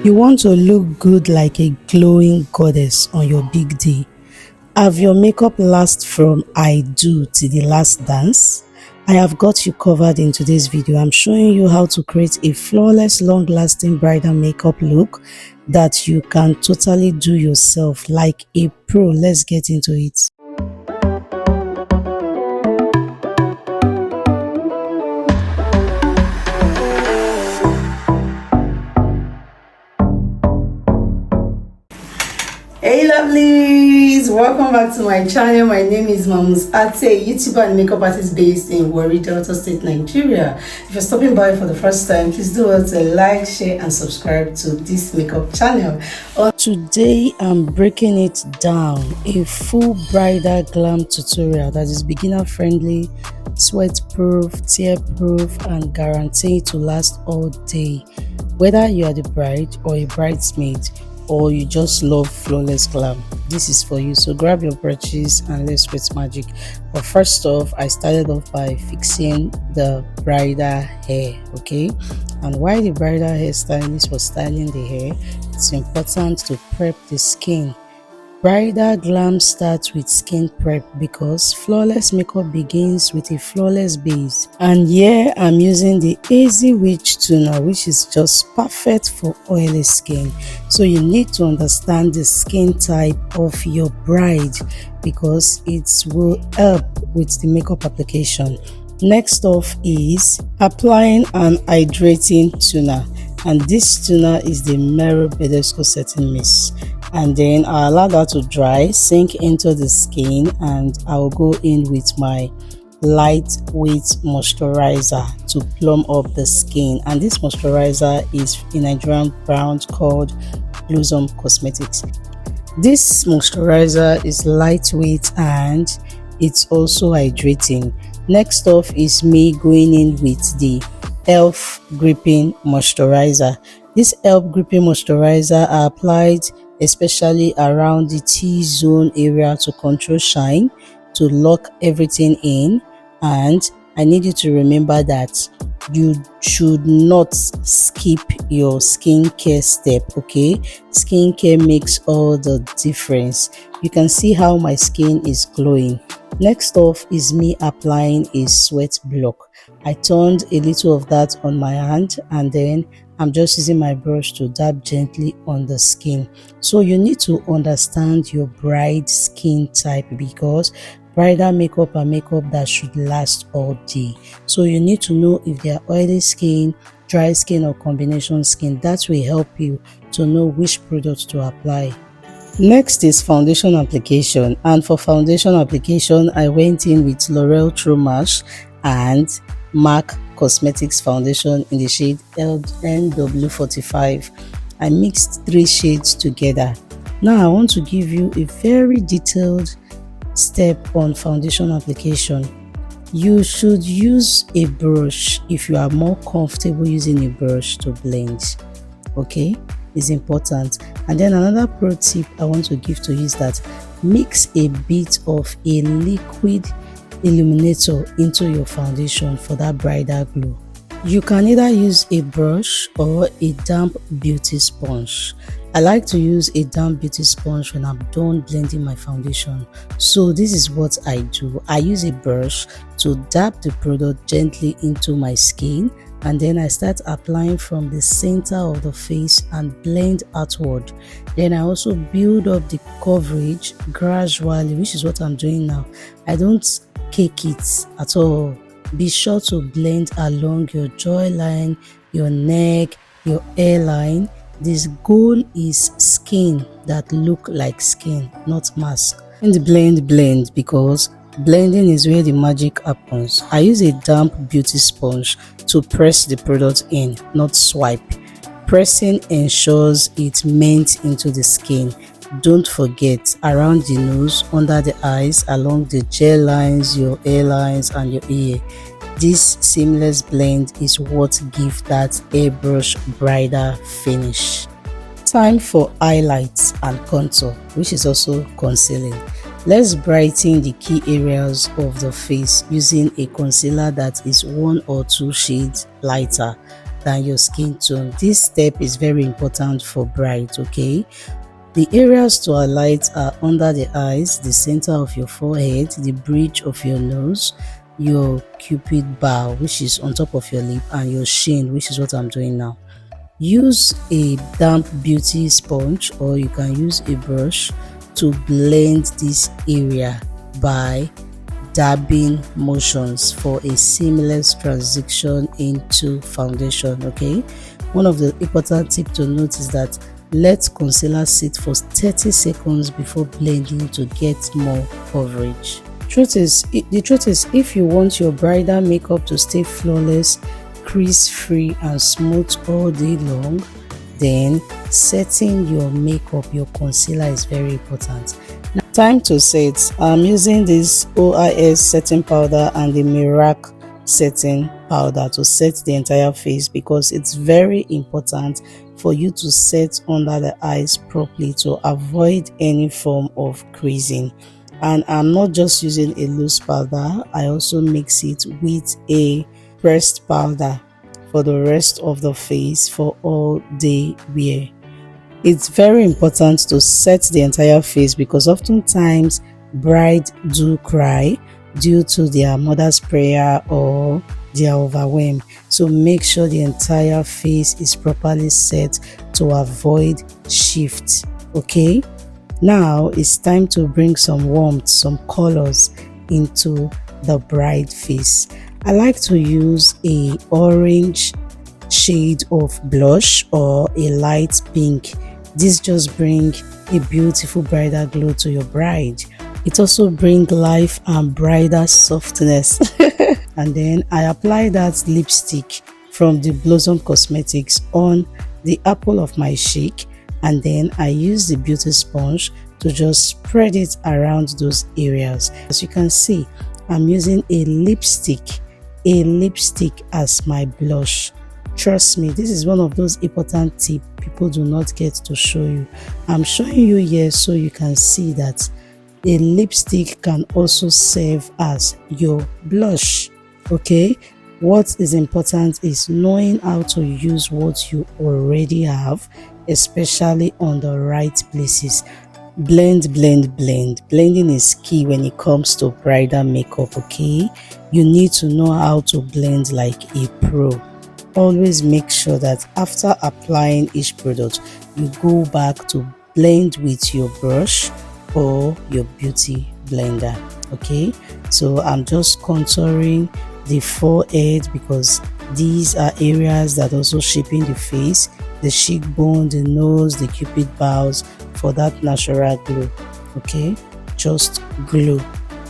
You want to look good like a glowing goddess on your big day. Have your makeup last from I do to the last dance? I have got you covered in today's video. I'm showing you how to create a flawless, long-lasting bridal makeup look that you can totally do yourself like a pro. Let's get into it. Hey lovelies, welcome back to my channel. My name is Mamus Ate, YouTuber and makeup artist based in Warri, Delta State, Nigeria. If you're stopping by for the first time, please do us a like, share and subscribe to this makeup channel. Today I'm breaking it down, a full bridal glam tutorial that is beginner friendly, sweat proof, tear proof and guaranteed to last all day. Whether you are the bride or a bridesmaid, or you just love flawless glam, this is for you. So grab your brushes and let's create magic. But first off, I started off by fixing the bridal hair, okay? And while the bridal hairstylist was styling the hair, it's important to prep the skin. Bridal glam starts with skin prep because flawless makeup begins with a flawless base. And here I'm using the Easy Witch toner, which is just perfect for oily skin. So you need to understand the skin type of your bride because it will help with the makeup application. Next off is applying an hydrating toner, and this toner is the Mirror Bedesco Setting Mist. And then I'll allow that to dry, sink into the skin, and I'll go in with my lightweight moisturizer to plump up the skin. And this moisturizer is a Nigerian brand called Blossom Cosmetics. This moisturizer is lightweight and it's also hydrating. Next off is me going in with the Elf Gripping Moisturizer. This Elf Gripping Moisturizer I applied especially around the T-zone area to control shine, to lock everything in. And I need you to remember that you should not skip your skincare step, okay? Skincare makes all the difference. You can see how my skin is glowing. Next off is me applying a sweat block. I turned a little of that on my hand and then I'm just using my brush to dab gently on the skin. So you need to understand your bride skin type because bridal makeup are makeup that should last all day. So you need to know if they are oily skin, dry skin or combination skin. That will help you to know which product to apply. Next is foundation application, and for foundation application I went in with L'Oreal True Match and MAC Cosmetics foundation in the shade NW45. I mixed 3 shades together. Now I want to give you a very detailed step on foundation application. You should use a brush if you are more comfortable using a brush to blend, okay? Is important. And then another pro tip I want to give to you is that mix a bit of a liquid illuminator into your foundation for that bridal glow. You can either use a brush or a damp beauty sponge. I like to use a damp beauty sponge when I'm done blending my foundation. So this is what I do. I use a brush to dab the product gently into my skin, and then I start applying from the center of the face and blend outward. Then I also build up the coverage gradually, which is what I'm doing now. I don't cake it at all. Be sure to blend along your jawline, your neck, your hairline. This goal is skin that look like skin, not mask. And blend because blending is where the magic happens. I use a damp beauty sponge to press the product in, not swipe. Pressing ensures it melts into the skin. Don't forget, around the nose, under the eyes, along the gel lines, your hairlines and your ear. This seamless blend is what gives that airbrush bridal finish. Time for highlights and contour, which is also concealing. Let's brighten the key areas of the face using a concealer that is 1 or 2 shades lighter. than your skin tone. This step is very important for brides, okay? The areas to highlight are under the eyes, the center of your forehead, the bridge of your nose, your cupid bow, which is on top of your lip, and your chin, which is what I'm doing now. Use a damp beauty sponge, or you can use a brush to blend this area by dabbing motions for a seamless transition into foundation. Okay, one of the important tips to note is that let concealer sit for 30 seconds before blending to get more coverage. The truth is, if you want your bridal makeup to stay flawless, crease free and smooth all day long, then setting your makeup, your concealer is very important. Now, time to set. I'm using this OIS setting powder and the Mirac setting powder to set the entire face, because it's very important for you to set under the eyes properly to avoid any form of creasing. And I'm not just using a loose powder, I also mix it with a pressed powder for the rest of the face for all day wear. It's very important to set the entire face, because oftentimes brides do cry due to their mother's prayer or they are overwhelmed. So make sure the entire face is properly set to avoid shifts. Okay, now it's time to bring some warmth, some colors into the bride face. I like to use a orange shade of blush or a light pink. This just bring a beautiful bridal glow to your bride. It also brings life and bridal softness. And then I apply that lipstick from the Blossom Cosmetics on the apple of my cheek, and then I use the beauty sponge to just spread it around those areas. As you can see, I'm using a lipstick as my blush. Trust me, this is one of those important tips people do not get to show you. I'm showing you here so you can see that a lipstick can also serve as your blush. Okay, what is important is knowing how to use what you already have, especially on the right places. Blend. Blending is key when it comes to bridal makeup. Okay, you need to know how to blend like a pro. Always make sure that after applying each product, you go back to blend with your brush or your beauty blender. Okay, so I'm just contouring the forehead, because these are areas that also shaping the face, the cheekbone, the nose, the cupid bows, for that natural glow. Okay, just glow.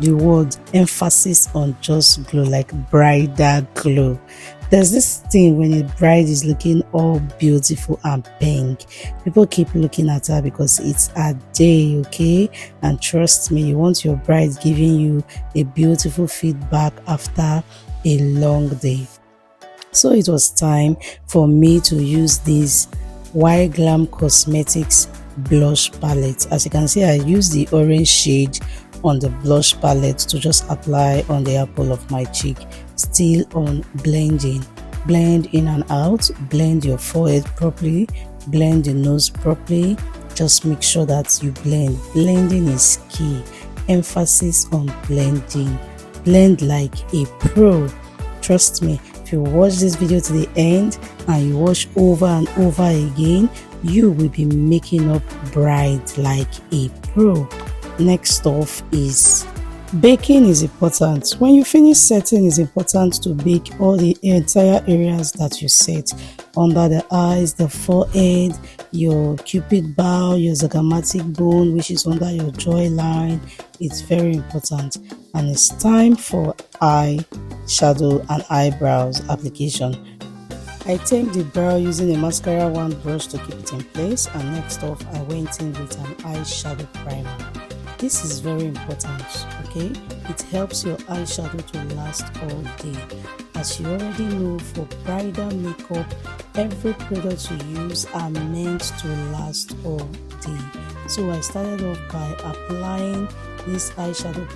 The word emphasis on just glow, like bridal glow. There's this thing when a bride is looking all beautiful and pink, people keep looking at her because it's a day. Okay, and trust me, you want your bride giving you a beautiful feedback after a long day. So it was time for me to use this Warri Glam Cosmetics blush palette. As you can see, I use the orange shade on the blush palette to just apply on the apple of my cheek. Still on blending. Blend in and out. Blend your forehead properly. Blend the nose properly. Just make sure that you blend. Blending is key. Emphasis on blending. Blend like a pro. Trust me, if you watch this video to the end and you watch over and over again, you will be making up bride like a pro. Next off is baking. Is important. When you finish setting, it's important to bake all the entire areas that you set, under the eyes, the forehead, your cupid bow, your zygomatic bone, which is under your jawline. It's very important. And it's time for eye shadow and eyebrows application. I tamed the brow using a mascara wand brush to keep it in place, and next off I went in with an eyeshadow primer. This is very important. Okay, it helps your eyeshadow to last all day. As you already know, for bridal makeup, every product you use are meant to last all day. So I started off by applying this eyeshadow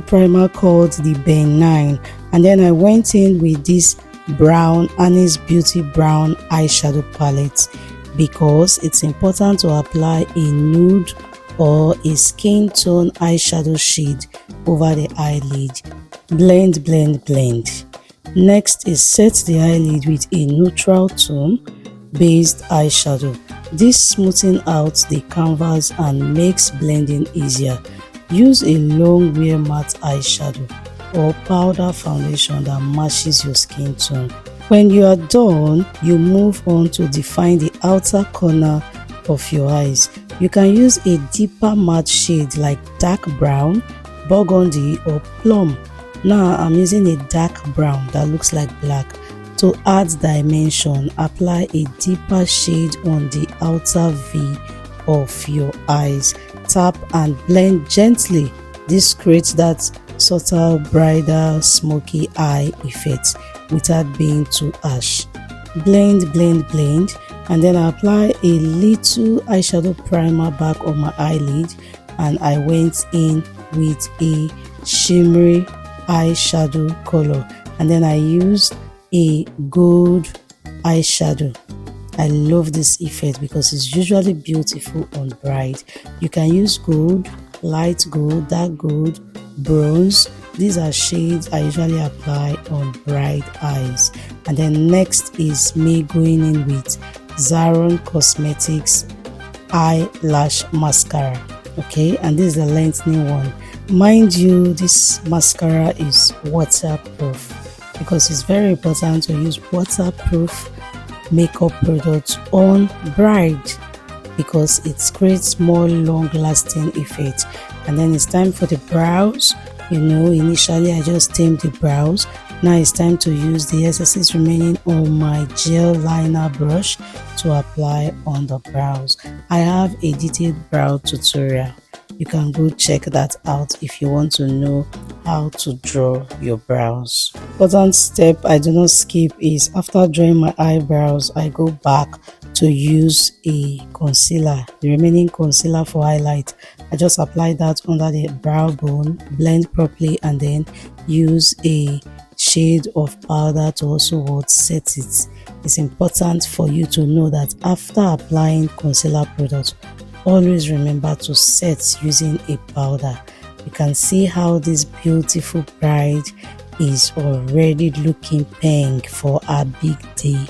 primer called the Ben 9, and then I went in with this brown Annie's Beauty brown eyeshadow palette, because it's important to apply a nude or a skin tone eyeshadow shade over the eyelid. Blend, blend, blend. Next is set the eyelid with a neutral tone based eyeshadow. This smoothing out the canvas and makes blending easier. Use a long wear matte eyeshadow or powder foundation that matches your skin tone. When you are done, you move on to define the outer corner of your eyes. You can use a deeper matte shade like dark brown, burgundy or plum. Now I'm using a dark brown that looks like black. To add dimension, apply a deeper shade on the outer V of your eyes. Tap and blend gently. This creates that subtle bridal smoky eye effect without being too harsh. Blend, blend, blend, and then I apply a little eyeshadow primer back on my eyelid, and I went in with a shimmery eyeshadow color, and then I used a gold eyeshadow. I love this effect because it's usually beautiful on bride. You can use gold, light gold, dark gold, bronze. These are shades I usually apply on bride eyes. And then next is me going in with Zaron Cosmetics eyelash mascara. Okay, and this is the lengthening one. Mind you, this mascara is waterproof because it's very important to use waterproof makeup products on bride because it creates more long-lasting effect. And then it's time for the brows. You know, initially I just tamed the brows. Now it's time to use the excesses remaining on my gel liner brush to apply on the brows. I have a detailed brow tutorial. You can go check that out if you want to know how to draw your brows. Important step I do not skip is after drawing my eyebrows, I go back to use a concealer, the remaining concealer for highlight. I just apply that under the brow bone, blend properly, and then use a shade of powder to also set it. It's important for you to know that after applying concealer product, always remember to set using a powder. You can see how this beautiful bride is already looking pink for our big day.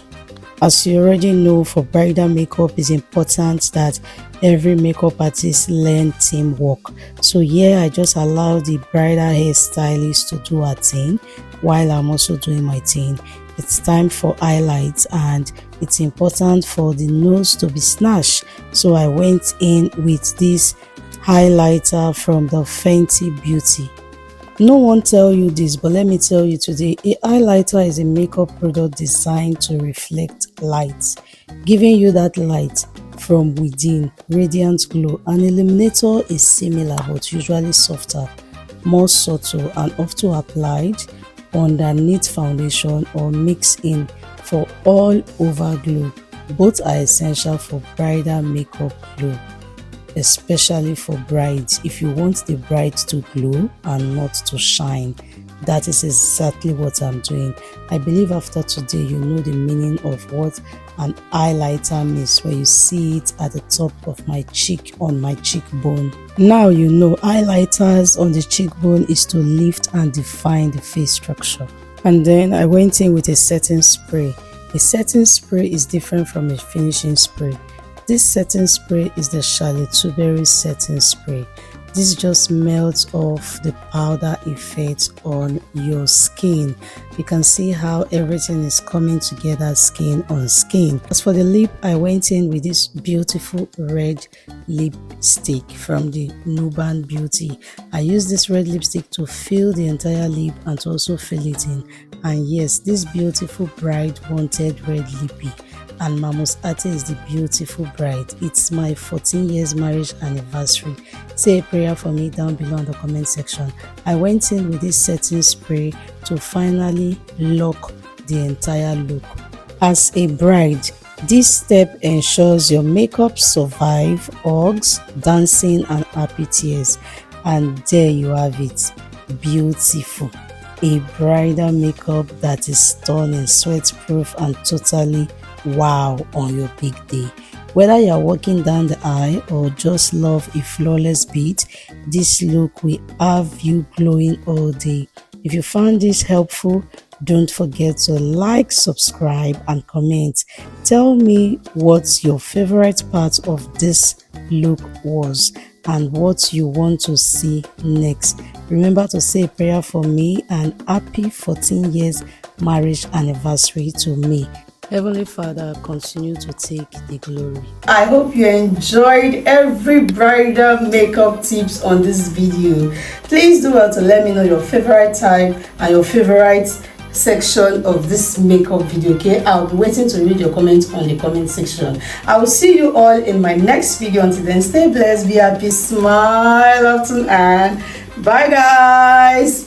As you already know, for bridal makeup, it's important that every makeup artist learn teamwork. So here I just allow the bridal hairstylist to do her thing while I'm also doing my thing. It's time for highlights, and it's important for the nose to be snatched. So I went in with this highlighter from the Fenty Beauty. No one tell you this, but let me tell you today, a highlighter is a makeup product designed to reflect light, giving you that light from within, radiant glow. An illuminator is similar but usually softer, more subtle, and often applied underneath foundation or mix in for all over glow. Both are essential for bridal makeup glow, especially for brides. If you want the bride to glow and not to shine, that is exactly what I'm doing. I believe after today you know the meaning of what an highlighter means when you see it at the top of my cheek, on my cheekbone. Now you know highlighters on the cheekbone is to lift and define the face structure. And then I went in with a setting spray. A setting spray is different from a finishing spray. This setting spray is the Charlotte Tilbury setting spray. This just melts off the powder effect on your skin. You can see how everything is coming together, skin on skin. As for the lip, I went in with this beautiful red lipstick from the Nuban Beauty. I used this red lipstick to fill the entire lip and to also fill it in. And yes, this beautiful bride wanted red lippy, and Mamus Ate is the beautiful bride. It's my 14 years marriage anniversary. Say a prayer for me down below in the comment section. I went in with this setting spray to finally lock the entire look. As a bride, this step ensures your makeup survive hugs, dancing, and happy tears. And there you have it. Beautiful. a bridal makeup that is stunning, sweat-proof, and totally wow on your big day. Whether you're walking down the aisle or just love a flawless beat, this look will have you glowing all day. If you found this helpful, don't forget to like, subscribe, and comment. Tell me what your favorite part of this look was and what you want to see next. Remember to say a prayer for me and happy 14 years marriage anniversary to me. Heavenly Father, continue to take the glory. I hope you enjoyed every bridal makeup tips on this video. Please do well to let me know your favorite type and your favorite section of this makeup video. Okay, I'll be waiting to read your comments on the comment section. I will see you all in my next video. Until then, stay blessed, be happy, smile often, and bye guys.